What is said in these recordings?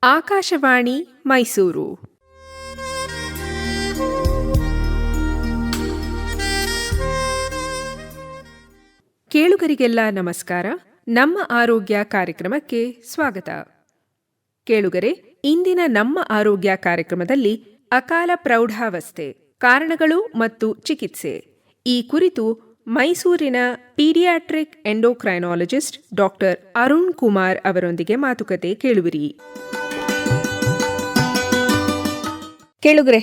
ಆಕಾಶವಾಣಿ ಮೈಸೂರು. ಕೇಳುಗರಿಗೆಲ್ಲ ನಮಸ್ಕಾರ. ನಮ್ಮ ಆರೋಗ್ಯ ಕಾರ್ಯಕ್ರಮಕ್ಕೆ ಸ್ವಾಗತ. ಕೇಳುಗರೆ, ಇಂದಿನ ನಮ್ಮ ಆರೋಗ್ಯ ಕಾರ್ಯಕ್ರಮದಲ್ಲಿ ಅಕಾಲ ಪ್ರೌಢಾವಸ್ಥೆ, ಕಾರಣಗಳು ಮತ್ತು ಚಿಕಿತ್ಸೆ ಈ ಕುರಿತು ಮೈಸೂರಿನ paediatric endocrinologist doctor Arun Kumar ಅವರೊಂದಿಗೆ ಮಾತುಕತೆ ಕೇಳುವಿರಿ. ಕೇಳುಗರೆ,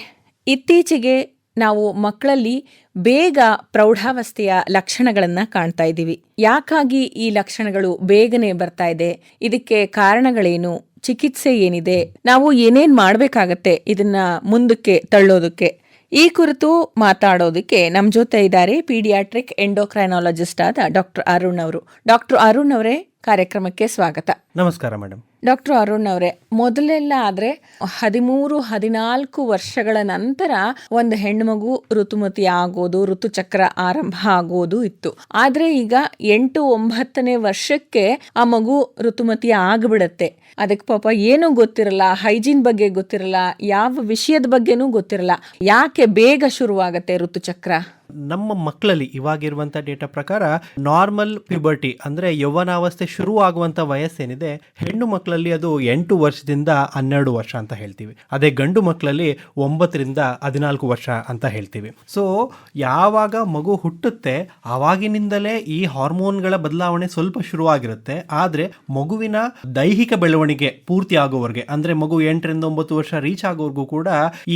ಇತ್ತೀಚೆಗೆ ನಾವು ಮಕ್ಕಳಲ್ಲಿ ಬೇಗ ಪ್ರೌಢಾವಸ್ಥೆಯ ಲಕ್ಷಣಗಳನ್ನು ಕಾಣ್ತಾ ಇದ್ದೀವಿ. ಯಾಕಾಗಿ ಈ ಲಕ್ಷಣಗಳು ಬೇಗನೆ ಬರ್ತಾ ಇದೆ? ಇದಕ್ಕೆ ಕಾರಣಗಳೇನು? ಚಿಕಿತ್ಸೆ ಏನಿದೆ? ನಾವು ಏನೇನ್ ಮಾಡಬೇಕಾಗತ್ತೆ ಇದನ್ನ ಮುಂದಕ್ಕೆ ತಳ್ಳೋದಕ್ಕೆ? ಈ ಕುರಿತು ಮಾತಾಡೋದಕ್ಕೆ ನಮ್ಮ ಜೊತೆ ಇದ್ದಾರೆ ಪೀಡಿಯಾಟ್ರಿಕ್ ಎಂಡೋಕ್ರೈನಾಲಜಿಸ್ಟ್ ಆದ ಡಾಕ್ಟರ್ ಅರುಣ್ ಅವರು. ಡಾಕ್ಟರ್ ಅರುಣ್ ಅವರೇ, ಕಾರ್ಯಕ್ರಮಕ್ಕೆ ಸ್ವಾಗತ. ನಮಸ್ಕಾರ ಮೇಡಮ್. ಡಾಕ್ಟರ್ ಅರುಣ್ ಅವರೇ, ಮೊದಲೆಲ್ಲ ಆದ್ರೆ 13-14 ವರ್ಷಗಳ ನಂತರ ಒಂದು ಹೆಣ್ಣುಮಗು ಋತುಮತಿ ಆಗೋದು, ಋತುಚಕ್ರ ಆರಂಭ ಆಗೋದು ಇತ್ತು. ಆದ್ರೆ ಈಗ 8-9ನೇ ವರ್ಷಕ್ಕೆ ಆ ಮಗು ಋತುಮತಿ ಆಗ್ಬಿಡತ್ತೆ. ಅದಕ್ಕೆ ಪಾಪ ಏನೂ ಗೊತ್ತಿರಲ್ಲ, ಹೈಜೀನ್ ಬಗ್ಗೆ ಗೊತ್ತಿರಲ್ಲ, ಯಾವ ವಿಷಯದ ಬಗ್ಗೆನೂ ಗೊತ್ತಿರಲ್ಲ. ಯಾಕೆ ಬೇಗ ಶುರುವಾಗತ್ತೆ ಋತುಚಕ್ರ? ನಮ್ಮ ಮಕ್ಕಳಲ್ಲಿ ಇವಾಗಿರುವಂತ ಡೇಟಾ ಪ್ರಕಾರ ನಾರ್ಮಲ್ ಪ್ಯೂಬರ್ಟಿ ಅಂದ್ರೆ ಯೌವನಾವಸ್ಥೆ ಶುರು ಆಗುವಂತ ವಯಸ್ಸೇನಿದೆ, ಹೆಣ್ಣು ಮಕ್ಕಳಲ್ಲಿ ಅದು 8 ವರ್ಷದಿಂದ 12 ವರ್ಷ ಅಂತ ಹೇಳ್ತೀವಿ. ಅದೇ ಗಂಡು ಮಕ್ಕಳಲ್ಲಿ 9-14 ವರ್ಷ ಅಂತ ಹೇಳ್ತೀವಿ. ಸೊ ಯಾವಾಗ ಮಗು ಹುಟ್ಟುತ್ತೆ ಆವಾಗಿನಿಂದಲೇ ಈ ಹಾರ್ಮೋನ್ಗಳ ಬದಲಾವಣೆ ಸ್ವಲ್ಪ ಶುರುವಾಗಿರುತ್ತೆ. ಆದ್ರೆ ಮಗುವಿನ ದೈಹಿಕ ಬೆಳವಣಿಗೆ ಪೂರ್ತಿ ಆಗೋವರೆಗೆ, ಅಂದ್ರೆ ಮಗು 8-9 ವರ್ಷ ರೀಚ್ ಆಗೋವರೆಗೂ ಕೂಡ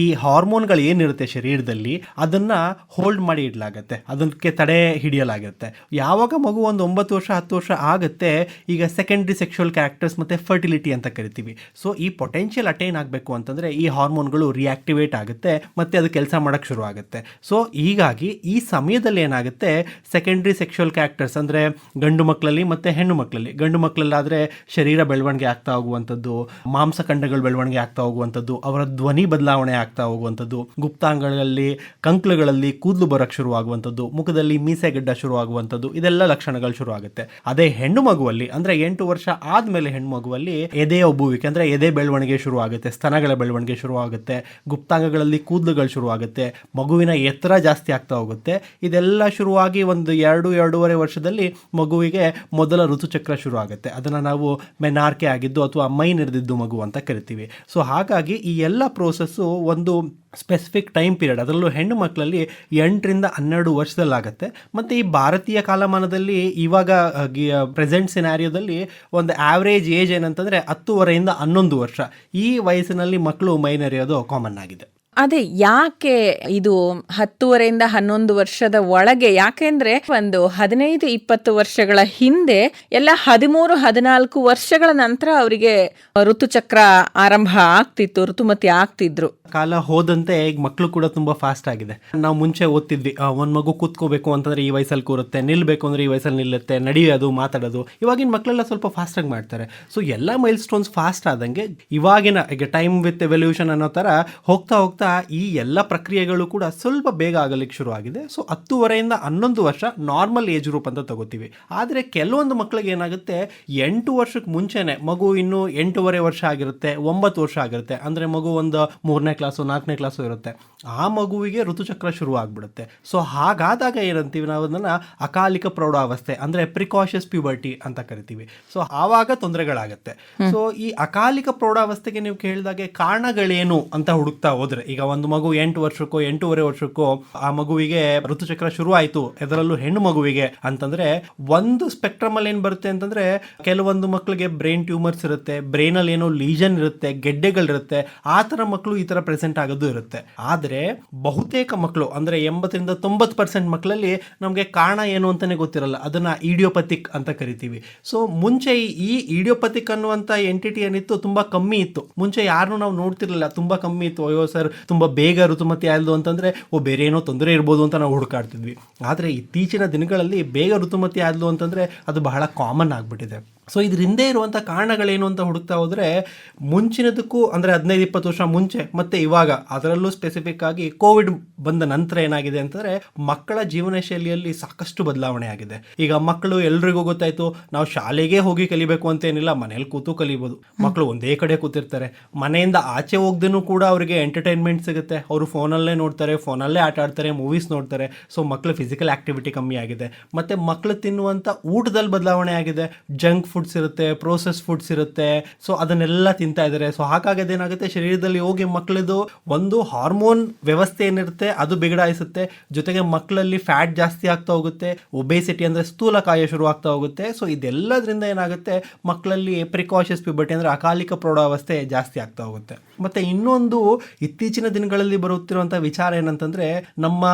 ಈ ಹಾರ್ಮೋನ್ಗಳು ಏನಿರುತ್ತೆ ಶರೀರದಲ್ಲಿ ಅದನ್ನ ಹೋಲ್ಡ್ ಮಾಡಿ ಇಡಲಾಗತ್ತೆ, ಅದಕ್ಕೆ ತಡೆ ಹಿಡಿಯಲಾಗುತ್ತೆ. ಯಾವಾಗ ಮಗು ಒಂದು 9 ವರ್ಷ 10 ವರ್ಷ ಆಗುತ್ತೆ, ಈಗ ಸೆಕೆಂಡರಿ ಸೆಕ್ಷುವಲ್ ಕ್ಯಾರೆಕ್ಟರ್ಸ್ ಮತ್ತೆ ಫರ್ಟಿಲಿಟಿ ಅಂತ ಕರಿತೀವಿ. ಸೊ ಈ ಪೊಟೆನ್ಷಿಯಲ್ ಅಟೈನ್ ಆಗಬೇಕು ಅಂತಂದ್ರೆ ಈ ಹಾರ್ಮೋನ್ಗಳು ರಿಯಾಕ್ಟಿವೇಟ್ ಆಗುತ್ತೆ ಮತ್ತೆ ಅದು ಕೆಲಸ ಮಾಡಕ್ ಶುರು ಆಗುತ್ತೆ. ಸೊ ಹೀಗಾಗಿ ಈ ಸಮಯದಲ್ಲಿ ಏನಾಗುತ್ತೆ, ಸೆಕೆಂಡರಿ ಸೆಕ್ಷುವಲ್ ಕ್ಯಾರೆಕ್ಟರ್ಸ್ ಅಂದ್ರೆ ಗಂಡು ಮಕ್ಕಳಲ್ಲಿ ಮತ್ತೆ ಹೆಣ್ಣು ಮಕ್ಕಳಲ್ಲಿ, ಗಂಡು ಮಕ್ಕಳಲ್ಲಾದ್ರೆ ಶರೀರ ಬೆಳವಣಿಗೆ ಆಗ್ತಾ ಹೋಗುವಂಥದ್ದು, ಮಾಂಸಖಂಡಗಳ ಬೆಳವಣಿಗೆ ಆಗ್ತಾ ಹೋಗುವಂಥದ್ದು, ಅವರ ಧ್ವನಿ ಬದಲಾವಣೆ ಆಗ್ತಾ ಹೋಗುವಂಥದ್ದು, ಗುಪ್ತಾಂಗಗಳಲ್ಲಿ ಕಂಕ್ಳುಗಳಲ್ಲಿ ಕೂದಲು ಬರಕ್ ಶುರು ಆಗುವಂಥದ್ದು, ಮುಖದಲ್ಲಿ ಮೀಸೆಗಡ್ಡ ಶುರು ಆಗುವಂಥದ್ದು, ಇದೆಲ್ಲ ಲಕ್ಷಣಗಳು ಶುರು ಆಗುತ್ತೆ. ಅದೇ ಹೆಣ್ಣು ಮಗುವಲ್ಲಿ ಅಂದ್ರೆ 8 ವರ್ಷ ಆದ್ಮೇಲೆ ಹೆಣ್ಣು ಮಗುವಲ್ಲಿ ಎದೆ ಒಬ್ಬುವಿಕೆ ಅಂದ್ರೆ ಎದೆ ಬೆಳವಣಿಗೆ ಶುರು ಆಗುತ್ತೆ, ಸ್ತನಗಳ ಬೆಳವಣಿಗೆ ಶುರು ಆಗುತ್ತೆ, ಗುಪ್ತಾಂಗಗಳಲ್ಲಿ ಕೂದಲುಗಳು ಶುರು ಆಗುತ್ತೆ, ಮಗುವಿನ ಎತ್ತರ ಜಾಸ್ತಿ ಆಗ್ತಾ ಹೋಗುತ್ತೆ. ಇದೆಲ್ಲ ಶುರುವಾಗಿ ಒಂದು 2-2.5 ವರ್ಷದಲ್ಲಿ ಮಗುವಿಗೆ ಮೊದಲ ಋತುಚಕ್ರ ಶುರು ಆಗುತ್ತೆ. ಅದನ್ನ ನಾವು ಮೆನಾರ್ಕೆ ಆಗಿದ್ದು ಅಥವಾ ಮೈ ನೆರೆದಿದ್ದು ಮಗು ಅಂತ ಕರಿತೀವಿ. ಸೊ ಹಾಗಾಗಿ ಈ ಎಲ್ಲ ಪ್ರೋಸೆಸ್ಸು ಒಂದು ಸ್ಪೆಸಿಫಿಕ್ ಟೈಮ್ ಪೀರಿಯಡ್, ಅದರಲ್ಲೂ ಹೆಣ್ಣು ಮಕ್ಕಳಲ್ಲಿ 8-12 ವರ್ಷದಲ್ಲಾಗುತ್ತೆ. ಮತ್ತು ಈ ಭಾರತೀಯ ಕಾಲಮಾನದಲ್ಲಿ ಇವಾಗ ಪ್ರೆಸೆಂಟ್ ಸಿನಾರಿಯೋದಲ್ಲಿ ಒಂದು ಆವ್ರೇಜ್ ಏಜ್ ಏನಂತಂದರೆ 10-11 ವರ್ಷ. ಈ ವಯಸ್ಸಿನಲ್ಲಿ ಮಕ್ಕಳು ಮೈನೆರೆಯೋದು ಕಾಮನ್ ಆಗಿದೆ. ಅದೇ ಯಾಕೆ ಇದು 10-11 ವರ್ಷದ ಒಳಗೆ? ಯಾಕೆಂದ್ರೆ ಒಂದು 15-20 ವರ್ಷಗಳ ಹಿಂದೆ ಎಲ್ಲ 13-14 ವರ್ಷಗಳ ನಂತರ ಅವರಿಗೆ ಋತುಚಕ್ರ ಆರಂಭ ಆಗ್ತಿತ್ತು, ಋತುಮತಿ ಆಗ್ತಿದ್ರು. ಕಾಲ ಹೋದಂತೆ ಈಗ ಮಕ್ಕಳು ಕೂಡ ತುಂಬಾ ಫಾಸ್ಟ್ ಆಗಿದೆ. ನಾವು ಮುಂಚೆ ಓದ್ತಿದ್ವಿ, ಒಂದ್ ಮಗು ಕೂತ್ಕೋಬೇಕು ಅಂತಂದ್ರೆ ಈ ವಯಸ್ಸಲ್ಲಿ ಕೂರುತ್ತೆ, ನಿಲ್ಬೇಕು ಅಂದ್ರೆ ಈ ವಯಸ್ಸಲ್ಲಿ ನಿಲ್ಲುತ್ತೆ, ನಡೆಯೋದು ಮಾತಾಡೋದು. ಇವಾಗಿನ ಮಕ್ಕಳೆಲ್ಲ ಸ್ವಲ್ಪ ಫಾಸ್ಟ್ ಆಗಿ ಮಾಡ್ತಾರೆ. ಸೊ ಎಲ್ಲ ಮೈಲ್ ಸ್ಟೋನ್ಸ್ ಫಾಸ್ಟ್ ಆದಂಗೆ ಇವಾಗಿನ ಈಗ ಟೈಮ್ ವಿತ್ ಎವಲ್ಯೂಷನ್ ಅನ್ನೋ ತರ ಹೋಗ್ತಾ ಹೋಗ್ತಾ ಈ ಎಲ್ಲ ಪ್ರಕ್ರಿಯೆಗಳು ಕೂಡ ಸ್ವಲ್ಪ ಬೇಗ ಆಗಲಿಕ್ಕೆ ಶುರು ಆಗಿದೆ. ಸೊ 10-11 ವರ್ಷ ನಾರ್ಮಲ್ ಏಜ್ ಗ್ರೂಪ್ ಅಂತ ತಗೋತೀವಿ. ಆದ್ರೆ ಕೆಲವೊಂದು ಮಕ್ಕಳಿಗೆ ಏನಾಗುತ್ತೆ, 8 ವರ್ಷಕ್ಕೆ ಮುಂಚೆನೆ ಮಗು ಇನ್ನು 8.5 ವರ್ಷ ಆಗಿರುತ್ತೆ, 9 ವರ್ಷ ಆಗಿರುತ್ತೆ, ಅಂದ್ರೆ ಮಗು ಒಂದು 3ನೇ ಕ್ಲಾಸು 4ನೇ ಕ್ಲಾಸು ಇರುತ್ತೆ, ಆ ಮಗುವಿಗೆ ಋತುಚಕ್ರ ಶುರು ಆಗ್ಬಿಡುತ್ತೆ. ಸೊ ಹಾಗಾದಾಗ ಏನಂತೀವಿ ನಾವು, ಅದನ್ನ ಅಕಾಲಿಕ ಪ್ರೌಢಾವಸ್ಥೆ ಅಂದ್ರೆ ಪ್ರಿಕಾಷಸ್ ಪ್ಯೂಬರ್ಟಿ ಅಂತ ಕರಿತೀವಿ. ಸೊ ಆವಾಗ ತೊಂದರೆಗಳಾಗತ್ತೆ. ಸೊ ಈ ಅಕಾಲಿಕ ಪ್ರೌಢಾವಸ್ಥೆಗೆ ನೀವು ಕೇಳಿದಾಗೆ ಕಾರಣಗಳೇನು ಅಂತ ಹುಡುಕ್ತಾ ಹೋದ್ರೆ, ಈಗ ಒಂದು ಮಗು 8 ವರ್ಷಕ್ಕೋ 8.5 ವರ್ಷಕ್ಕೋ ಆ ಮಗುವಿಗೆ ಋತುಚಕ್ರ ಶುರು ಆಯ್ತು, ಅದರಲ್ಲೂ ಹೆಣ್ಣು ಮಗುವಿಗೆ ಅಂತಂದ್ರೆ ಒಂದು ಸ್ಪೆಕ್ಟ್ರಮ್ ಅಲ್ಲಿ ಏನ್ ಬರುತ್ತೆ ಅಂತಂದ್ರೆ, ಕೆಲವೊಂದು ಮಕ್ಕಳಿಗೆ ಬ್ರೈನ್ ಟ್ಯೂಮರ್ಸ್ ಇರುತ್ತೆ, ಬ್ರೈನ್ ಅಲ್ಲಿ ಏನೋ ಲೀಜನ್ ಇರುತ್ತೆ, ಗೆಡ್ಡೆಗಳಿರುತ್ತೆ, ಆ ತರ ಮಕ್ಕಳು ಈ ತರ ಪ್ರೆಸೆಂಟ್ ಆಗೋದು ಇರುತ್ತೆ. ಆದ್ರೆ ಬಹುತೇಕ ಮಕ್ಕಳು ಅಂದ್ರೆ 80-90% ಮಕ್ಕಳಲ್ಲಿ ನಮ್ಗೆ ಕಾರಣ ಏನು ಅಂತಾನೆ ಗೊತ್ತಿರಲ್ಲ, ಅದನ್ನ ಇಡಿಯೋಪತಿಕ್ ಅಂತ ಕರಿತೀವಿ. ಸೊ ಮುಂಚೆ ಈ ಇಡಿಯೋಪತಿಕ್ ಅನ್ನುವಂತ ಎಂಟಿಟಿ ಏನಿತ್ತು ತುಂಬಾ ಕಮ್ಮಿ ಇತ್ತು. ಮುಂಚೆ ಯಾರನ್ನು ನಾವು ನೋಡ್ತಿರ್ಲಿಲ್ಲ, ತುಂಬಾ ಕಮ್ಮಿ ಇತ್ತು. ಅಯ್ಯೋ ಸರ್ ತುಂಬಾ ಬೇಗ ಋತುಮತಿ ಆಯ್ತು ಅಂತಂದ್ರೆ ಬೇರೆ ಏನೋ ತೊಂದರೆ ಇರ್ಬೋದು ಅಂತ ನಾವು ಹುಡುಕಾಡ್ತಿದ್ವಿ. ಆದ್ರೆ ಇತ್ತೀಚಿನ ದಿನಗಳಲ್ಲಿ ಬೇಗ ಋತುಮತಿ ಆದ್ಲು ಅಂತಂದ್ರೆ ಅದು ಬಹಳ ಕಾಮನ್ ಆಗ್ಬಿಟ್ಟಿದೆ. ಸೊ ಇದ್ರ ಹಿಂದೆ ಇರುವಂಥ ಕಾರಣಗಳೇನು ಅಂತ ಹುಡುಕ್ತಾ ಹೋದರೆ ಮುಂಚಿನದಕ್ಕೂ ಅಂದರೆ 15-20 ವರ್ಷ ಮುಂಚೆ ಮತ್ತು ಇವಾಗ ಅದರಲ್ಲೂ ಸ್ಪೆಸಿಫಿಕ್ ಆಗಿ ಕೋವಿಡ್ ಬಂದ ನಂತರ ಏನಾಗಿದೆ ಅಂತಂದರೆ ಮಕ್ಕಳ ಜೀವನ ಶೈಲಿಯಲ್ಲಿ ಸಾಕಷ್ಟು ಬದಲಾವಣೆ ಆಗಿದೆ. ಈಗ ಮಕ್ಕಳು ಎಲ್ರಿಗೂ ಗೊತ್ತಾಯಿತು, ನಾವು ಶಾಲೆಗೆ ಹೋಗಿ ಕಲಿಬೇಕು ಅಂತೇನಿಲ್ಲ, ಮನೇಲಿ ಕೂತು ಕಲಿಬೋದು. ಮಕ್ಕಳು ಒಂದೇ ಕಡೆ ಕೂತಿರ್ತಾರೆ, ಮನೆಯಿಂದ ಆಚೆ ಹೋಗ್ದೇನೂ ಕೂಡ ಅವರಿಗೆ ಎಂಟರ್ಟೈನ್ಮೆಂಟ್ ಸಿಗುತ್ತೆ. ಅವರು ಫೋನಲ್ಲೇ ನೋಡ್ತಾರೆ, ಫೋನಲ್ಲೇ ಆಟ ಆಡ್ತಾರೆ, ಮೂವೀಸ್ ನೋಡ್ತಾರೆ. ಸೊ ಮಕ್ಕಳು ಫಿಸಿಕಲ್ ಆಕ್ಟಿವಿಟಿ ಕಮ್ಮಿ ಆಗಿದೆ. ಮತ್ತು ಮಕ್ಕಳು ತಿನ್ನುವಂಥ ಊಟದಲ್ಲಿ ಬದಲಾವಣೆ ಆಗಿದೆ. ಜಂಕ್ ಫುಡ್ಸ್ ಇರುತ್ತೆ, ಪ್ರೋಸೆಸ್ ಫುಡ್ಸ್ ಇರುತ್ತೆ, ಸೊ ಅದನ್ನೆಲ್ಲ ತಿಂತಾ ಇದ್ದಾರೆ. ಸೊ ಹಾಗಾಗಿ ಅದೇನಾಗುತ್ತೆ, ಶರೀರದಲ್ಲಿ ಹೋಗಿ ಮಕ್ಕಳದು ಒಂದು ಹಾರ್ಮೋನ್ ವ್ಯವಸ್ಥೆ ಏನಿರುತ್ತೆ ಅದು ಬಿಗಡಾಯಿಸುತ್ತೆ. ಜೊತೆಗೆ ಮಕ್ಕಳಲ್ಲಿ ಫ್ಯಾಟ್ ಜಾಸ್ತಿ ಆಗ್ತಾ ಹೋಗುತ್ತೆ, ಒಬೇಸಿಟಿ ಅಂದರೆ ಸ್ಥೂಲಕಾಯ ಶುರು ಆಗ್ತಾ ಹೋಗುತ್ತೆ. ಸೊ ಇದೆಲ್ಲದರಿಂದ ಏನಾಗುತ್ತೆ, ಮಕ್ಕಳಲ್ಲಿ ಪ್ರಿಕಾಷಸ್ ಪ್ಯೂಬರ್ಟಿ ಅಂದರೆ ಅಕಾಲಿಕ ಪ್ರೌಢಾವಸ್ಥೆ ಜಾಸ್ತಿ ಆಗ್ತಾ ಹೋಗುತ್ತೆ. ಮತ್ತು ಇನ್ನೊಂದು ಇತ್ತೀಚಿನ ದಿನಗಳಲ್ಲಿ ಬರುತ್ತಿರುವಂಥ ವಿಚಾರ ಏನಂತಂದರೆ, ನಮ್ಮ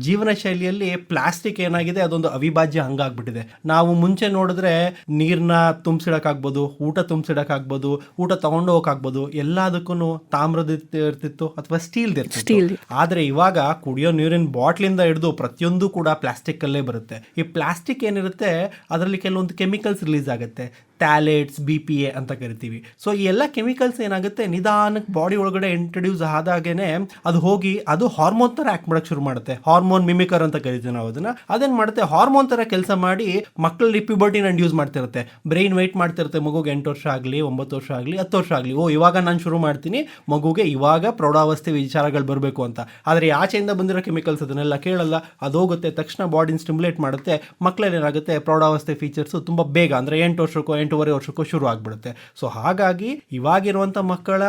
ಜೀವನ ಶೈಲಿಯಲ್ಲಿ ಪ್ಲಾಸ್ಟಿಕ್ ಏನಾಗಿದೆ ಅದೊಂದು ಅವಿಭಾಜ್ಯ ಅಂಗ ಆಗ್ಬಿಟ್ಟಿದೆ. ನಾವು ಮುಂಚೆ ನೋಡಿದ್ರೆ ನೀರನ್ನ ತುಂಬಿಸಿಡಕ್ಕಾಗ್ಬೋದು, ಊಟ ತುಂಬಿಸಿಡಕ್ಕಾಗ್ಬೋದು, ಊಟ ತಗೊಂಡು ಹೋಗಕ್ಕಾಗ್ಬೋದು, ಎಲ್ಲದಕ್ಕೂ ತಾಮ್ರದ ಇರ್ತಿತ್ತು ಅಥವಾ ಸ್ಟೀಲ್ ಇರ್ತಿತ್ತು. ಆದರೆ ಇವಾಗ ಕುಡಿಯೋ ನೀರಿನ ಬಾಟ್ಲಿಂದ ಹಿಡಿದು ಪ್ರತಿಯೊಂದು ಕೂಡ ಪ್ಲಾಸ್ಟಿಕ್ ಅಲ್ಲೇ ಬರುತ್ತೆ. ಈ ಪ್ಲಾಸ್ಟಿಕ್ ಏನಿರುತ್ತೆ ಅದರಲ್ಲಿ ಕೆಲವೊಂದು ಕೆಮಿಕಲ್ಸ್ ರಿಲೀಸ್ ಆಗುತ್ತೆ, ಥ್ಯಾಲೇಟ್ಸ್, BPA ಅಂತ ಕರಿತೀವಿ. ಸೊ ಈ ಎಲ್ಲ ಕೆಮಿಕಲ್ಸ್ ಏನಾಗುತ್ತೆ, ನಿಧಾನಕ್ಕೆ ಬಾಡಿ ಒಳಗಡೆ ಇಂಟ್ರೊಡ್ಯೂಸ್ ಆದಾಗೇನೆ ಅದು ಹೋಗಿ ಅದು ಹಾರ್ಮೋನ್ ಥರ ಆ್ಯಕ್ಟ್ ಮಾಡೋಕ್ಕೆ ಶುರು ಮಾಡುತ್ತೆ. ಹಾರ್ಮೋನ್ ಮಿಮಿಕರ್ ಅಂತ ಕರಿತೀವಿ ನಾವು ಅದನ್ನು. ಅದೇನು ಮಾಡುತ್ತೆ, ಹಾರ್ಮೋನ್ ಥರ ಕೆಲಸ ಮಾಡಿ ಮಕ್ಕಳಲ್ಲಿ ಪ್ಯೂಬರ್ಟಿನ ಇಂಡ್ಯೂಸ್ ಮಾಡ್ತಿರುತ್ತೆ. ಬ್ರೈನ್ ವೆಯ್ಟ್ ಮಾಡ್ತಿರುತ್ತೆ, ಮಗುಗೆ 8 ವರ್ಷ ಆಗಲಿ, 9 ವರ್ಷ ಆಗಲಿ, 10 ವರ್ಷ ಆಗಲಿ, ಇವಾಗ ನಾನು ಶುರು ಮಾಡ್ತೀನಿ, ಮಗುಗೆ ಇವಾಗ ಪ್ರೌಢಾವಸ್ಥೆ ವಿಚಾರಗಳು ಬರಬೇಕು ಅಂತ. ಆದರೆ ಆಚೆಯಿಂದ ಬಂದಿರೋ ಕೆಮಿಕಲ್ಸ್ ಅದನ್ನೆಲ್ಲ ಕೇಳಲ್ಲ, ಅದು ಹೋಗುತ್ತೆ, ತಕ್ಷಣ ಬಾಡಿನ ಸ್ಟಿಮ್ಯುಲೇಟ್ ಮಾಡುತ್ತೆ. ಮಕ್ಕಳಲ್ಲಿ ಏನಾಗುತ್ತೆ, ಪ್ರೌಢಾವಸ್ಥೆ ಫೀಚರ್ಸು ತುಂಬ ಬೇಗ ಅಂದರೆ 8 ವರ್ಷಕ್ಕೋ 8.5 ವರ್ಷಕ್ಕೂ ಶುರು ಆಗಿಬಿಡುತ್ತೆ. ಸೊ ಹಾಗಾಗಿ ಇವಾಗಿರುವಂಥ ಮಕ್ಕಳ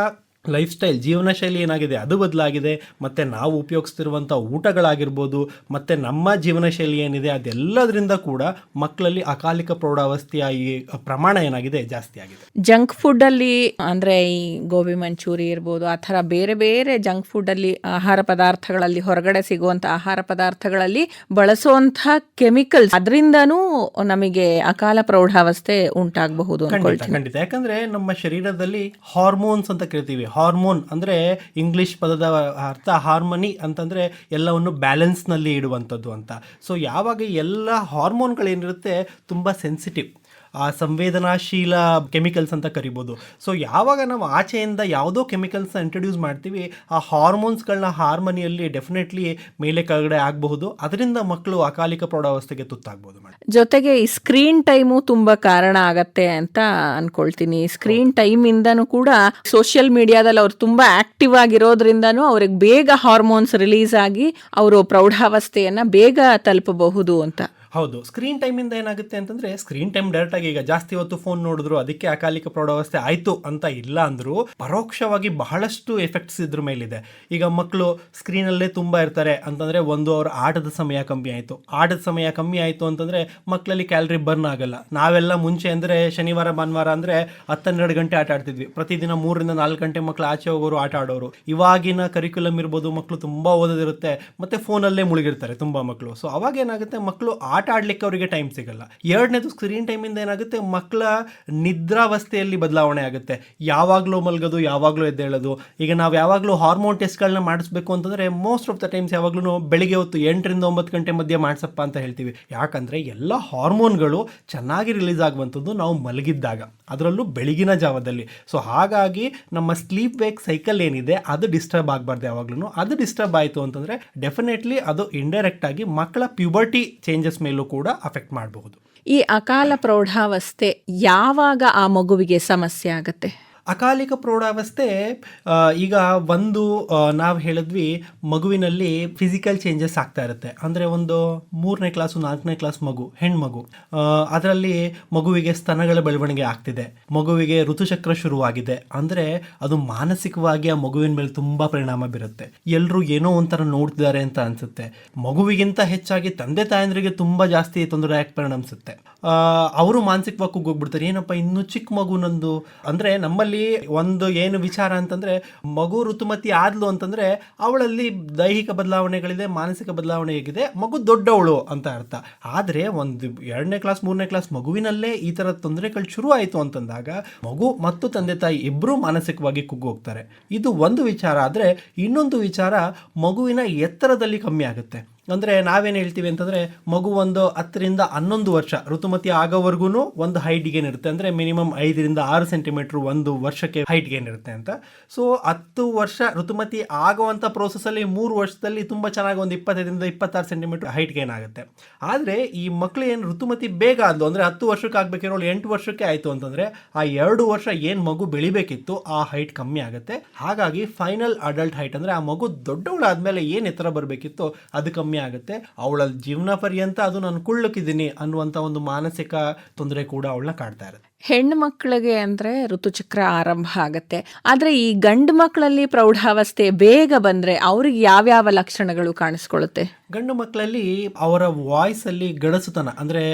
ಲೈಫ್ ಸ್ಟೈಲ್, ಜೀವನ ಶೈಲಿ ಏನಾಗಿದೆ ಅದು ಬದಲಾಗಿದೆ. ಮತ್ತು ನಾವು ಉಪಯೋಗಿಸ್ತಿರುವಂಥ ಊಟಗಳಾಗಿರ್ಬೋದು, ಮತ್ತು ನಮ್ಮ ಜೀವನ ಶೈಲಿ ಏನಿದೆ ಅದೆಲ್ಲದರಿಂದ ಕೂಡ ಮಕ್ಕಳಲ್ಲಿ ಅಕಾಲಿಕ ಪ್ರೌಢಾವಸ್ಥೆಯ ಈ ಪ್ರಮಾಣ ಏನಾಗಿದೆ ಜಾಸ್ತಿ ಆಗಿದೆ. ಜಂಕ್ ಫುಡ್ಡಲ್ಲಿ ಅಂದರೆ ಈ ಗೋಬಿ ಮಂಚೂರಿ ಇರ್ಬೋದು, ಆ ಥರ ಬೇರೆ ಬೇರೆ ಜಂಕ್ ಫುಡ್ಡಲ್ಲಿ ಆಹಾರ ಪದಾರ್ಥಗಳಲ್ಲಿ, ಹೊರಗಡೆ ಸಿಗುವಂಥ ಆಹಾರ ಪದಾರ್ಥಗಳಲ್ಲಿ ಬಳಸುವಂಥ ಕೆಮಿಕಲ್ಸ್, ಅದರಿಂದನೂ ನಮಗೆ ಅಕಾಲ ಪ್ರೌಢಾವಸ್ಥೆ ಉಂಟಾಗಬಹುದು. ಖಂಡಿತ. ಯಾಕಂದರೆ ನಮ್ಮ ಶರೀರದಲ್ಲಿ ಹಾರ್ಮೋನ್ಸ್ ಅಂತ ಕರಿತೀವಿ. ಹಾರ್ಮೋನ್ ಅಂದರೆ ಇಂಗ್ಲಿಷ್ ಪದದ ಅರ್ಥ ಹಾರ್ಮನಿ ಅಂತಂದರೆ ಎಲ್ಲವನ್ನು ಬ್ಯಾಲೆನ್ಸ್ನಲ್ಲಿ ಇಡುವಂಥದ್ದು ಅಂತ. ಸೊ ಯಾವಾಗ ಎಲ್ಲ ಹಾರ್ಮೋನ್ಗಳೇನಿರುತ್ತೆ ತುಂಬ ಸೆನ್ಸಿಟಿವ್, ಆ ಸಂವೇದನಾಶೀಲ ಕೆಮಿಕಲ್ಸ್ ಅಂತ ಕರಿಬೋದು. ಸೊ ಯಾವಾಗ ನಾವು ಆಚೆಯಿಂದ ಯಾವುದೋ ಕೆಮಿಕಲ್ಸ್ನ ಇಂಟ್ರೊಡ್ಯೂಸ್ ಮಾಡ್ತೀವಿ, ಆ ಹಾರ್ಮೋನ್ಸ್ಗಳನ್ನ ಹಾರ್ಮನಿಯಲ್ಲಿ ಡೆಫಿನೆಟ್ಲಿ ಮೇಲೆ ಕೆಳಗಡೆ ಆಗಬಹುದು. ಅದರಿಂದ ಮಕ್ಕಳು ಅಕಾಲಿಕ ಪ್ರೌಢಾವಸ್ಥೆಗೆ ತುತ್ತಾಗ್ಬೋದು. ಜೊತೆಗೆ ಈ ಸ್ಕ್ರೀನ್ ಟೈಮು ತುಂಬ ಕಾರಣ ಆಗತ್ತೆ ಅಂತ ಅನ್ಕೊಳ್ತೀನಿ. ಸ್ಕ್ರೀನ್ ಟೈಮಿಂದನೂ ಕೂಡ ಸೋಷಿಯಲ್ ಮೀಡಿಯಾದಲ್ಲಿ ಅವ್ರು ತುಂಬ ಆಕ್ಟಿವ್ ಆಗಿರೋದ್ರಿಂದನೂ ಅವ್ರಿಗೆ ಬೇಗ ಹಾರ್ಮೋನ್ಸ್ ರಿಲೀಸ್ ಆಗಿ ಅವರು ಪ್ರೌಢಾವಸ್ಥೆಯನ್ನು ಬೇಗ ತಲುಪಬಹುದು ಅಂತ. ಹೌದು, ಸ್ಕ್ರೀನ್ ಟೈಮಿಂದ ಏನಾಗುತ್ತೆ ಅಂತಂದರೆ, ಸ್ಕ್ರೀನ್ ಟೈಮ್ ಡೈರೆಕ್ಟಾಗಿ ಈಗ ಜಾಸ್ತಿ ಹೊತ್ತು ಫೋನ್ ನೋಡಿದ್ರು ಅದಕ್ಕೆ ಅಕಾಲಿಕ ಪ್ರೌಢಾವಸ್ಥೆ ಆಯಿತು ಅಂತ ಇಲ್ಲ ಅಂದರೂ ಪರೋಕ್ಷವಾಗಿ ಬಹಳಷ್ಟು ಎಫೆಕ್ಟ್ಸ್ ಇದ್ರ ಮೇಲಿದೆ. ಈಗ ಮಕ್ಕಳು ಸ್ಕ್ರೀನಲ್ಲೇ ತುಂಬ ಇರ್ತಾರೆ ಅಂತಂದರೆ, ಒಂದು ಅವ್ರ ಆಟದ ಸಮಯ ಕಮ್ಮಿ ಆಯಿತು. ಆಟದ ಸಮಯ ಕಮ್ಮಿ ಆಯಿತು ಅಂತಂದರೆ ಮಕ್ಕಳಲ್ಲಿ ಕ್ಯಾಲರಿ ಬರ್ನ್ ಆಗಲ್ಲ. ನಾವೆಲ್ಲ ಮುಂಚೆ ಅಂದರೆ ಶನಿವಾರ ಭಾನುವಾರ ಅಂದರೆ 10-12 ಗಂಟೆ ಆಟ ಆಡ್ತಿದ್ವಿ. ಪ್ರತಿದಿನ 3-4 ಗಂಟೆ ಮಕ್ಕಳು ಆಚೆ ಹೋಗೋರು, ಆಟ ಆಡೋರು. ಇವಾಗಿನ ಕರಿಕ್ಯುಲಮ್ ಇರ್ಬೋದು, ಮಕ್ಕಳು ತುಂಬ ಓದೋದಿರುತ್ತೆ ಮತ್ತು ಫೋನಲ್ಲೇ ಮುಳುಗಿರ್ತಾರೆ ತುಂಬ ಮಕ್ಕಳು. ಸೊ ಅವಾಗ ಏನಾಗುತ್ತೆ, ಮಕ್ಕಳು ಆಟ ಆಡ್ಲಿಕ್ಕೆ ಅವರಿಗೆ ಟೈಮ್ ಸಿಗಲ್ಲ. ಎರಡನೇದು, ಸ್ಕ್ರೀನ್ ಟೈಮಿಂದ ಏನಾಗುತ್ತೆ, ಮಕ್ಕಳ ನಿದ್ರಾವಸ್ಥೆಯಲ್ಲಿ ಬದಲಾವಣೆ ಆಗುತ್ತೆ. ಯಾವಾಗಲೂ ಮಲಗೋದು, ಯಾವಾಗಲೂ ಎದ್ದೇಳೋದು. ಈಗ ನಾವು ಯಾವಾಗಲೂ ಹಾರ್ಮೋನ್ ಟೆಸ್ಟ್ಗಳನ್ನ ಮಾಡಿಸ್ಬೇಕು ಅಂತಂದರೆ ಮೋಸ್ಟ್ ಆಫ್ ದ ಟೈಮ್ಸ್ ಯಾವಾಗಲೂ ಬೆಳಿಗ್ಗೆ ಹೊತ್ತು 8-9 ಗಂಟೆ ಮಧ್ಯೆ ಮಾಡಿಸಪ್ಪ ಅಂತ ಹೇಳ್ತೀವಿ. ಯಾಕಂದರೆ ಎಲ್ಲ ಹಾರ್ಮೋನ್ಗಳು ಚೆನ್ನಾಗಿ ರಿಲೀಸ್ ಆಗುವಂಥದ್ದು ನಾವು ಮಲಗಿದ್ದಾಗ, ಅದರಲ್ಲೂ ಬೆಳಗಿನ ಜಾವದಲ್ಲಿ. ಸೊ ಹಾಗಾಗಿ ನಮ್ಮ ಸ್ಲೀಪ್ ವೇಕ್ ಸೈಕಲ್ ಏನಿದೆ ಅದು ಡಿಸ್ಟರ್ಬ್ ಆಗಬಾರ್ದು ಯಾವಾಗಲೂ. ಅದು ಡಿಸ್ಟರ್ಬ್ ಆಯಿತು ಅಂತಂದರೆ ಡೆಫಿನೆಟ್ಲಿ ಅದು ಇಂಡೈರೆಕ್ಟ್ ಆಗಿ ಮಕ್ಕಳ ಪ್ಯೂಬರ್ಟಿ ಚೇಂಜಸ್ ಮೇಲೂ ಕೂಡ ಅಫೆಕ್ಟ್ ಮಾಡಬಹುದು. ಈ ಅಕಾಲ ಪ್ರೌಢಾವಸ್ಥೆ ಯಾವಾಗ ಆ ಮಗುವಿಗೆ ಸಮಸ್ಯೆ ಆಗುತ್ತೆ? ಅಕಾಲಿಕ ಪ್ರೌಢಾವಸ್ಥೆ ಈಗ ಒಂದು ನಾವು ಹೇಳಿದ್ವಿ, ಮಗುವಿನಲ್ಲಿ ಫಿಸಿಕಲ್ ಚೇಂಜಸ್ ಆಗ್ತಾ ಇರುತ್ತೆ. ಅಂದರೆ ಒಂದು 3ನೇ ಕ್ಲಾಸು 4ನೇ ಕ್ಲಾಸ್ ಮಗು, ಹೆಣ್ಮಗು, ಅದರಲ್ಲಿ ಮಗುವಿಗೆ ಸ್ತನಗಳ ಬೆಳವಣಿಗೆ ಆಗ್ತಿದೆ, ಮಗುವಿಗೆ ಋತುಚಕ್ರ ಶುರುವಾಗಿದೆ ಅಂದರೆ ಅದು ಮಾನಸಿಕವಾಗಿ ಆ ಮಗುವಿನ ಮೇಲೆ ತುಂಬ ಪರಿಣಾಮ ಬೀರುತ್ತೆ. ಎಲ್ಲರೂ ಏನೋ ಒಂಥರ ನೋಡ್ತಿದ್ದಾರೆ ಅಂತ ಅನಿಸುತ್ತೆ. ಮಗುವಿಗಿಂತ ಹೆಚ್ಚಾಗಿ ತಂದೆ ತಾಯಂದ್ರಿಗೆ ತುಂಬ ಜಾಸ್ತಿ ತೊಂದರೆ ಆಗಿ ಪರಿಣಮಿಸುತ್ತೆ. ಅವರು ಮಾನಸಿಕವಾಗಿ ಕುಗ್ಗೋಗ್ಬಿಡ್ತಾರೆ, ಏನಪ್ಪ ಇನ್ನೂ ಚಿಕ್ಕ ಮಗು ನಂದು. ಅಂದರೆ ನಮ್ಮಲ್ಲಿ ಒಂದು ಏನು ವಿಚಾರ ಅಂತಂದರೆ, ಮಗು ಋತುಮತಿ ಆದ್ಲು ಅಂತಂದರೆ ಅವಳಲ್ಲಿ ದೈಹಿಕ ಬದಲಾವಣೆಗಳಿದೆ, ಮಾನಸಿಕ ಬದಲಾವಣೆ ಹೇಗಿದೆ, ಮಗು ದೊಡ್ಡವಳು ಅಂತ ಅರ್ಥ. ಆದರೆ ಒಂದು 2ನೇ ಕ್ಲಾಸ್ 3ನೇ ಕ್ಲಾಸ್ ಮಗುವಿನಲ್ಲೇ ಈ ಥರ ತೊಂದರೆಗಳು ಶುರು ಆಯಿತು ಅಂತಂದಾಗ ಮಗು ಮತ್ತು ತಂದೆ ತಾಯಿ ಇಬ್ಬರೂ ಮಾನಸಿಕವಾಗಿ ಕುಗ್ಗೋಗ್ತಾರೆ. ಇದು ಒಂದು ವಿಚಾರ. ಆದರೆ ಇನ್ನೊಂದು ವಿಚಾರ, ಮಗುವಿನ ಎತ್ತರದಲ್ಲಿ ಕಮ್ಮಿ ಆಗುತ್ತೆ. ಅಂದರೆ ನಾವೇನು ಹೇಳ್ತೀವಿ ಅಂತಂದರೆ ಮಗು ಒಂದು 10ರಿಂದ 11 ವರ್ಷ ಋತುಮತಿ ಆಗೋವರೆಗೂ ಒಂದು ಹೈಟ್ ಗೇನ್ ಇರುತ್ತೆ, ಅಂದರೆ ಮಿನಿಮಮ್ 5ರಿಂದ 6 ಸೆಂಟಿಮೀಟ್ರ್ ಒಂದು ವರ್ಷಕ್ಕೆ ಹೈಟ್ ಗೇನ್ ಇರುತ್ತೆ ಅಂತ. ಸೊ 10 ವರ್ಷ ಋತುಮತಿ ಆಗುವಂಥ ಪ್ರೋಸೆಸ್ಸಲ್ಲಿ 3 ವರ್ಷದಲ್ಲಿ ತುಂಬ ಚೆನ್ನಾಗಿ ಒಂದು 25ರಿಂದ 26 ಸೆಂಟಿಮೀಟ್ರ್ ಹೈಟ್ ಗೇನ್ ಆಗುತ್ತೆ. ಆದರೆ ಈ ಮಕ್ಕಳು ಏನು ಋತುಮತಿ ಬೇಗ ಆದಲು, ಅಂದರೆ 10 ವರ್ಷಕ್ಕೆ ಆಗಬೇಕಿರೋ 8 ವರ್ಷಕ್ಕೆ ಆಯಿತು ಅಂತಂದರೆ ಆ 2 ವರ್ಷ ಏನು ಮಗು ಬೆಳಿಬೇಕಿತ್ತು ಆ ಹೈಟ್ ಕಮ್ಮಿ ಆಗುತ್ತೆ. ಹಾಗಾಗಿ ಫೈನಲ್ ಅಡಲ್ಟ್ ಹೈಟ್, ಅಂದರೆ ಆ ಮಗು ದೊಡ್ಡವಳಾದ್ಮೇಲೆ ಏನು ಎತ್ತರ ಬರಬೇಕಿತ್ತು ಅದು ಕಮ್ಮಿ ಆಗುತ್ತೆ. ಅವಳ ಜೀವನ ಪರ್ಯಂತ ಅದು ನಾನು ಕುಳ್ಳಕ್ಕಿದ್ದೀನಿ ಅನ್ನುವಂಥ ಒಂದು ಮಾನಸಿಕ ತೊಂದರೆ ಕೂಡ ಅವಳನ್ನ ಕಾಡ್ತಾ ಇರುತ್ತೆ. ಹೆಣ್ಣು ಮಕ್ಕಳಿಗೆ ಅಂದರೆ ಋತುಚಕ್ರ ಆರಂಭ ಆಗತ್ತೆ. ಆದರೆ ಈ ಗಂಡು ಮಕ್ಕಳಲ್ಲಿ ಪ್ರೌಢಾವಸ್ಥೆ ಬೇಗ ಬಂದರೆ ಅವ್ರಿಗೆ ಯಾವ್ಯಾವ ಲಕ್ಷಣಗಳು ಕಾಣಿಸ್ಕೊಳ್ಳುತ್ತೆ? ಗಂಡು ಮಕ್ಕಳಲ್ಲಿ ಅವರ ವಾಯ್ಸಲ್ಲಿ ಗಡಸುತನ, ಅಂದರೆ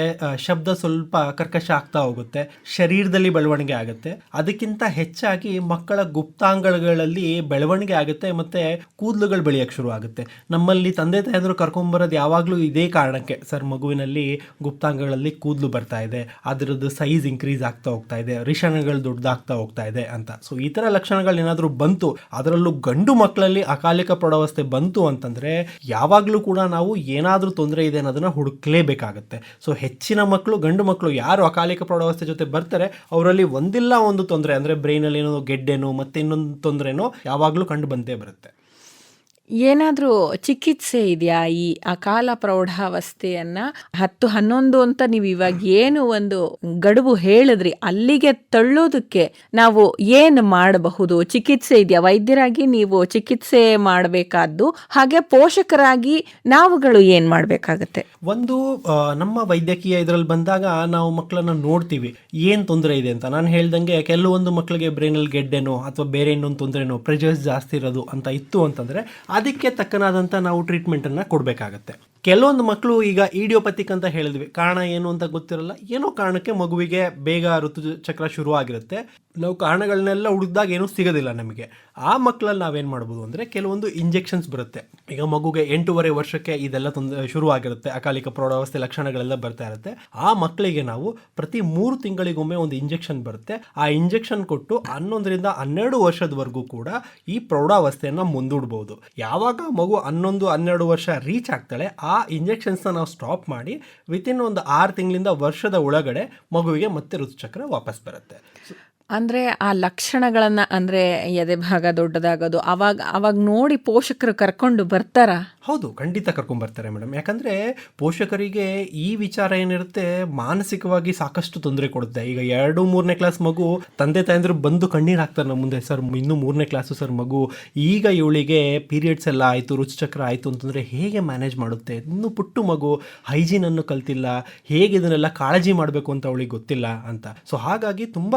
ಶಬ್ದ ಸ್ವಲ್ಪ ಕರ್ಕಶ ಆಗ್ತಾ ಹೋಗುತ್ತೆ, ಶರೀರದಲ್ಲಿ ಬೆಳವಣಿಗೆ ಆಗುತ್ತೆ. ಅದಕ್ಕಿಂತ ಹೆಚ್ಚಾಗಿ ಮಕ್ಕಳ ಗುಪ್ತಾಂಗಗಳಲ್ಲಿ ಬೆಳವಣಿಗೆ ಆಗುತ್ತೆ ಮತ್ತು ಕೂದಲುಗಳು ಬೆಳೆಯೋಕ್ಕೆ ಶುರು ಆಗುತ್ತೆ. ನಮ್ಮಲ್ಲಿ ತಂದೆ ತಾಯಿದ್ರು ಕರ್ಕೊಂಬರೋದು ಯಾವಾಗಲೂ ಇದೇ ಕಾರಣಕ್ಕೆ, ಸರ್ ಮಗುವಿನಲ್ಲಿ ಗುಪ್ತಾಂಗಗಳಲ್ಲಿ ಕೂದಲು ಬರ್ತಾ ಇದೆ, ಅದರದ್ದು ಸೈಜ್ ಇನ್ಕ್ರೀಸ್ ಆಗ್ತಾ ಹೋಗ್ತಾ ಇದೆ, ರಿಷಣಗಳು ದೊಡ್ಡದಾಗ್ತಾ ಹೋಗ್ತಾ ಇದೆ ಅಂತ. ಸೊ ಈ ಥರ ಲಕ್ಷಣಗಳು ಏನಾದರೂ ಬಂತು, ಅದರಲ್ಲೂ ಗಂಡು ಮಕ್ಕಳಲ್ಲಿ ಅಕಾಲಿಕ ಪ್ರೌಢಾವಸ್ಥೆ ಬಂತು ಅಂತಂದರೆ ಯಾವಾಗಲೂ ಕೂಡ ನಾವು ಏನಾದರೂ ತೊಂದರೆ ಇದೆ ಅನ್ನೋದನ್ನು ಹುಡುಕ್ಲೇಬೇಕಾಗತ್ತೆ. ಸೊ ಹೆಚ್ಚಿನ ಮಕ್ಕಳು, ಗಂಡು ಮಕ್ಕಳು ಯಾರು ಅಕಾಲಿಕ ಪ್ರೌಢಾವಸ್ಥೆ ಜೊತೆ ಬರ್ತಾರೆ ಅವರಲ್ಲಿ ಒಂದಿಲ್ಲ ಒಂದು ತೊಂದರೆ, ಅಂದರೆ ಬ್ರೈನಲ್ಲಿ ಏನೋ ಗೆಡ್ಡೆನೋ ಮತ್ತೆ ಇನ್ನೊಂದು ತೊಂದರೆನೋ ಯಾವಾಗಲೂ ಕಂಡು ಬಂದೇ ಬರುತ್ತೆ. ಏನಾದರೂ ಚಿಕಿತ್ಸೆ ಇದೆಯಾ ಈ ಅಕಾಲ ಪ್ರೌಢಾವಸ್ಥೆಯನ್ನು 10-11 ಅಂತ ನೀವು ಇವಾಗ ಏನು ಒಂದು ಗಡುವು ಹೇಳಿದ್ರಿ, ಅಲ್ಲಿಗೆ ತಳ್ಳೋದಕ್ಕೆ ನಾವು ಏನು ಮಾಡಬಹುದು? ಚಿಕಿತ್ಸೆ ಇದೆಯಾ? ವೈದ್ಯರಾಗಿ ನೀವು ಚಿಕಿತ್ಸೆ ಮಾಡಬೇಕಾದ್ದು, ಹಾಗೆ ಪೋಷಕರಾಗಿ ನಾವುಗಳು ಏನು ಮಾಡಬೇಕಾಗತ್ತೆ? ಒಂದು ನಮ್ಮ ವೈದ್ಯಕೀಯ ಇದರಲ್ಲಿ ಬಂದಾಗ ನಾವು ಮಕ್ಕಳನ್ನ ನೋಡ್ತೀವಿ ಏನು ತೊಂದರೆ ಇದೆ ಅಂತ. ನಾನು ಹೇಳ್ದಂಗೆ ಕೆಲವೊಂದು ಮಕ್ಕಳಿಗೆ ಬ್ರೈನಲ್ಲಿ ಗೆಡ್ಡೆನೋ ಅಥವಾ ಬೇರೆ ಇನ್ನೊಂದು ತೊಂದರೆನೋ, ಪ್ರೆಷರ್ಸ್ ಜಾಸ್ತಿ ಇರೋದು ಅಂತ ಇತ್ತು ಅಂತಂದರೆ ಅದಕ್ಕೆ ತಕ್ಕನಾದಂಥ ನಾವು ಟ್ರೀಟ್ಮೆಂಟನ್ನು ಕೊಡಬೇಕಾಗತ್ತೆ. ಕೆಲವೊಂದು ಮಕ್ಕಳು ಈಗ ಇಡಿಯೋಪತಿಕ್ ಅಂತ ಹೇಳಿದ್ವಿ, ಕಾರಣ ಏನು ಅಂತ ಗೊತ್ತಿರಲ್ಲ, ಏನೋ ಕಾರಣಕ್ಕೆ ಮಗುವಿಗೆ ಬೇಗ ಋತುಚಕ್ರ ಶುರು ಆಗಿರುತ್ತೆ. ನಾವು ಕಾರಣಗಳನ್ನೆಲ್ಲ ಹುಡುಕಿದಾಗ ಏನೂ ಸಿಗೋದಿಲ್ಲ ನಮಗೆ. ಆ ಮಕ್ಕಳಲ್ಲಿ ನಾವೇನು ಮಾಡ್ಬೋದು ಅಂದರೆ ಕೆಲವೊಂದು ಇಂಜೆಕ್ಷನ್ಸ್ ಬರುತ್ತೆ. ಈಗ ಮಗುಗೆ 8.5 ವರ್ಷಕ್ಕೆ ಇದೆಲ್ಲ ಶುರು ಆಗಿರುತ್ತೆ, ಅಕಾಲಿಕ ಪ್ರೌಢಾವಸ್ಥೆ ಲಕ್ಷಣಗಳೆಲ್ಲ ಬರ್ತಾ ಇರುತ್ತೆ. ಆ ಮಕ್ಕಳಿಗೆ ನಾವು ಪ್ರತಿ 3 ತಿಂಗಳಿಗೊಮ್ಮೆ ಒಂದು ಇಂಜೆಕ್ಷನ್ ಬರುತ್ತೆ. ಆ ಇಂಜೆಕ್ಷನ್ ಕೊಟ್ಟು 11ರಿಂದ 12 ವರ್ಷದವರೆಗೂ ಕೂಡ ಈ ಪ್ರೌಢಾವಸ್ಥೆಯನ್ನು ಮುಂದೂಡ್ಬೋದು. ಯಾವಾಗ ಮಗು 11-12 ವರ್ಷ ರೀಚ್ ಆಗ್ತಾಳೆ ಆ ಇಂಜೆಕ್ಷನ್ಸ್ನ ನಾವು ಸ್ಟಾಪ್ ಮಾಡಿ ವಿತಿನ್ ಒಂದು 6 ತಿಂಗಳಿಂದ ವರ್ಷದ ಒಳಗಡೆ ಮಗುವಿಗೆ ಮತ್ತೆ ಋತುಚಕ್ರ ವಾಪಸ್ ಬರುತ್ತೆ. ಅಂದರೆ ಆ ಲಕ್ಷಣಗಳನ್ನು, ಅಂದರೆ ಎದೆ ಭಾಗ ದೊಡ್ಡದಾಗೋದು, ಅವಾಗ ನೋಡಿ ಪೋಷಕರು ಕರ್ಕೊಂಡು ಬರ್ತಾರಾ? ಹೌದು, ಖಂಡಿತ ಕರ್ಕೊಂಡ್ಬರ್ತಾರೆ ಮೇಡಮ್. ಯಾಕಂದರೆ ಪೋಷಕರಿಗೆ ಈ ವಿಚಾರ ಏನಿರುತ್ತೆ, ಮಾನಸಿಕವಾಗಿ ಸಾಕಷ್ಟು ತೊಂದರೆ ಕೊಡುತ್ತೆ. ಈಗ 2-3ನೇ ಕ್ಲಾಸ್ ಮಗು ತಂದೆ ತಾಯಂದ್ರು ಬಂದು ಕಣ್ಣೀರು ಹಾಕ್ತಾರೆ ನಮ್ಮ ಮುಂದೆ, ಸರ್ ಇನ್ನೂ 3ನೇ ಕ್ಲಾಸು ಸರ್ ಮಗು, ಈಗ ಇವಳಿಗೆ ಪೀರಿಯಡ್ಸ್ ಎಲ್ಲ ಆಯಿತು, ಋತುಚಕ್ರ ಆಯಿತು ಅಂತಂದರೆ ಹೇಗೆ ಮ್ಯಾನೇಜ್ ಮಾಡುತ್ತೆ, ಇನ್ನೂ ಪುಟ್ಟು ಮಗು, ಹೈಜೀನನ್ನು ಕಲ್ತಿಲ್ಲ, ಹೇಗೆ ಇದನ್ನೆಲ್ಲ ಕಾಳಜಿ ಮಾಡಬೇಕು ಅಂತ ಅವಳಿಗೆ ಗೊತ್ತಿಲ್ಲ ಅಂತ. ಸೊ ಹಾಗಾಗಿ ತುಂಬ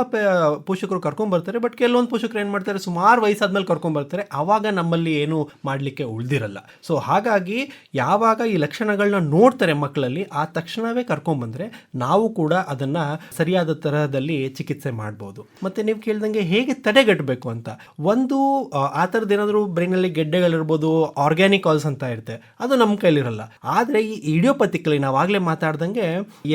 ಪೋಷಕರು ಕರ್ಕೊಂಡ್ಬರ್ತಾರೆ. ಬಟ್ ಕೆಲವೊಂದು ಪೋಷಕರು ಏನು ಮಾಡ್ತಾರೆ, ಸುಮಾರು ವಯಸ್ಸಾದ್ಮೇಲೆ ಕರ್ಕೊಂಡ್ಬರ್ತಾರೆ, ಆವಾಗ ನಮ್ಮಲ್ಲಿ ಏನು ಮಾಡಲಿಕ್ಕೆ ಉಳಿದಿರಲ್ಲ. ಸೊ ಹಾಗಾಗಿ ಯಾವಾಗ ಈ ಲಕ್ಷಣಗಳನ್ನ ನೋಡ್ತಾರೆ ಮಕ್ಕಳಲ್ಲಿ, ಆ ತಕ್ಷಣವೇ ಕರ್ಕೊಂಡ್ಬಂದರೆ ನಾವು ಕೂಡ ಅದನ್ನು ಸರಿಯಾದ ತರಹದಲ್ಲಿ ಚಿಕಿತ್ಸೆ ಮಾಡ್ಬೋದು. ಮತ್ತು ನೀವು ಕೇಳ್ದಂಗೆ ಹೇಗೆ ತಡೆಗಟ್ಟಬೇಕು ಅಂತ, ಒಂದು ಆ ಥರದ್ದು ಏನಾದರೂ ಬ್ರೈನಲ್ಲಿ ಗೆಡ್ಡೆಗಳಿರ್ಬೋದು, ಆರ್ಗ್ಯಾನಿಕ್ ಕಾಲ್ಸ್ ಅಂತ ಇರುತ್ತೆ, ಅದು ನಮ್ಮ ಕೈಲಿರಲ್ಲ. ಆದರೆ ಈ ಇಡಿಯೋಪತಿಕಲಿ ನಾವಾಗಲೇ ಮಾತಾಡ್ದಂಗೆ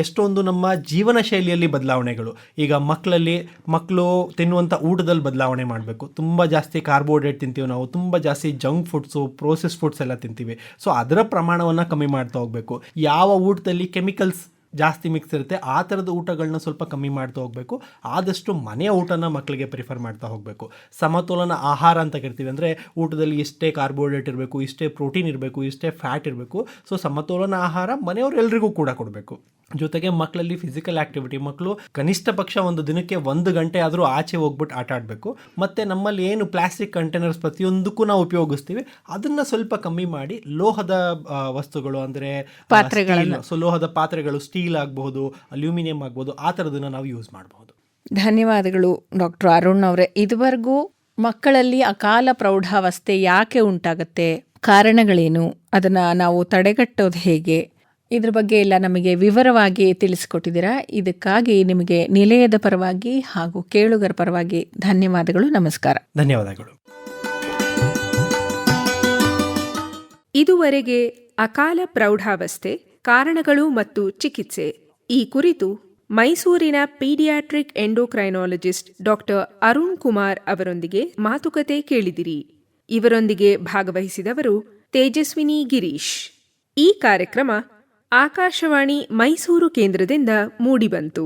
ಎಷ್ಟೊಂದು ನಮ್ಮ ಜೀವನ ಶೈಲಿಯಲ್ಲಿ ಬದಲಾವಣೆಗಳು, ಈಗ ಮಕ್ಕಳು ತಿನ್ನುವಂಥ ಊಟದಲ್ಲಿ ಬದಲಾವಣೆ ಮಾಡಬೇಕು. ತುಂಬ ಜಾಸ್ತಿ ಕಾರ್ಬೋಹೈಡ್ರೇಟ್ ತಿಂತೀವಿ ನಾವು, ತುಂಬ ಜಾಸ್ತಿ ಜಂಕ್ ಫುಡ್ಸು, ಪ್ರೋಸೆಸ್ ಫುಡ್ಸ್ ಎಲ್ಲ ತಿಂತೀವಿ. ಸೊ ಅದರ ಪ್ರಮಾಣವನ್ನು ಕಮ್ಮಿ ಮಾಡ್ತಾ ಹೋಗಬೇಕು. ಯಾವ ಊಟದಲ್ಲಿ ಕೆಮಿಕಲ್ಸ್ ಜಾಸ್ತಿ ಮಿಕ್ಸ್ ಇರುತ್ತೆ ಆ ಥರದ ಊಟಗಳನ್ನ ಸ್ವಲ್ಪ ಕಮ್ಮಿ ಮಾಡ್ತಾ ಹೋಗಬೇಕು. ಆದಷ್ಟು ಮನೆಯ ಊಟನ ಮಕ್ಕಳಿಗೆ ಪ್ರಿಫರ್ ಮಾಡ್ತಾ ಹೋಗಬೇಕು. ಸಮತೋಲನ ಆಹಾರ ಅಂತ ಕರಿತೀವಿ, ಅಂದರೆ ಊಟದಲ್ಲಿ ಇಷ್ಟೇ ಕಾರ್ಬೋಹೈಡ್ರೇಟ್ ಇರಬೇಕು, ಇಷ್ಟೇ ಪ್ರೋಟೀನ್ ಇರಬೇಕು, ಇಷ್ಟೇ ಫ್ಯಾಟ್ ಇರಬೇಕು. ಸೊ ಸಮತೋಲನ ಆಹಾರ ಮನೆಯವರು ಎಲ್ರಿಗೂ ಕೂಡ ಕೊಡಬೇಕು. ಜೊತೆಗೆ ಮಕ್ಕಳಲ್ಲಿ ಫಿಸಿಕಲ್ ಆ್ಯಕ್ಟಿವಿಟಿ, ಮಕ್ಕಳು ಕನಿಷ್ಠ ಪಕ್ಷ ಒಂದು ದಿನಕ್ಕೆ 1 ಗಂಟೆ ಆದರೂ ಆಚೆ ಹೋಗ್ಬಿಟ್ಟು ಆಟ ಆಡಬೇಕು. ಮತ್ತು ನಮ್ಮಲ್ಲಿ ಏನು ಪ್ಲಾಸ್ಟಿಕ್ ಕಂಟೈನರ್ಸ್ ಪ್ರತಿಯೊಂದಕ್ಕೂ ನಾವು ಉಪಯೋಗಿಸ್ತೀವಿ ಅದನ್ನು ಸ್ವಲ್ಪ ಕಮ್ಮಿ ಮಾಡಿ ಲೋಹದ ವಸ್ತುಗಳು, ಅಂದರೆ ಲೋಹದ ಪಾತ್ರೆಗಳು, ಸ್ಟೀಲ್ ಆಗಬಹುದು, ಅಲ್ಯೂಮಿನಿಯಂ ಆಗ್ಬೋದು, ಆ ಥರದನ್ನು ನಾವು ಯೂಸ್ ಮಾಡಬಹುದು. ಧನ್ಯವಾದಗಳು ಡಾಕ್ಟರ್ ಅರುಣ್ ಅವರೇ. ಇದುವರೆಗೂ ಮಕ್ಕಳಲ್ಲಿ ಅಕಾಲ ಪ್ರೌಢಾವಸ್ಥೆ ಯಾಕೆ ಉಂಟಾಗುತ್ತೆ, ಕಾರಣಗಳೇನು, ಅದನ್ನು ನಾವು ತಡೆಗಟ್ಟೋದು ಹೇಗೆ, ಇದ್ರ ಬಗ್ಗೆ ಎಲ್ಲ ನಮಗೆ ವಿವರವಾಗಿ ತಿಳಿಸಿಕೊಟ್ಟಿದ್ದೀರಾ. ಇದಕ್ಕಾಗಿ ನಿಮಗೆ ನಿಲಯದ ಪರವಾಗಿ ಹಾಗೂ ಕೇಳುಗರ ಪರವಾಗಿ ಧನ್ಯವಾದಗಳು. ನಮಸ್ಕಾರ. ಧನ್ಯವಾದಗಳು. ಇದುವರೆಗೆ ಅಕಾಲ ಪ್ರೌಢಾವಸ್ಥೆ, ಕಾರಣಗಳು ಮತ್ತು ಚಿಕಿತ್ಸೆ ಈ ಕುರಿತು ಮೈಸೂರಿನ paediatric endocrinologist doctor Arun Kumar ಅವರೊಂದಿಗೆ ಮಾತುಕತೆ ಕೇಳಿದಿರಿ. ಇವರೊಂದಿಗೆ ಭಾಗವಹಿಸಿದವರು ತೇಜಸ್ವಿನಿ ಗಿರೀಶ್. ಈ ಕಾರ್ಯಕ್ರಮ ಆಕಾಶವಾಣಿ ಮೈಸೂರು ಕೇಂದ್ರದಿಂದ ಮೂಡಿಬಂತು.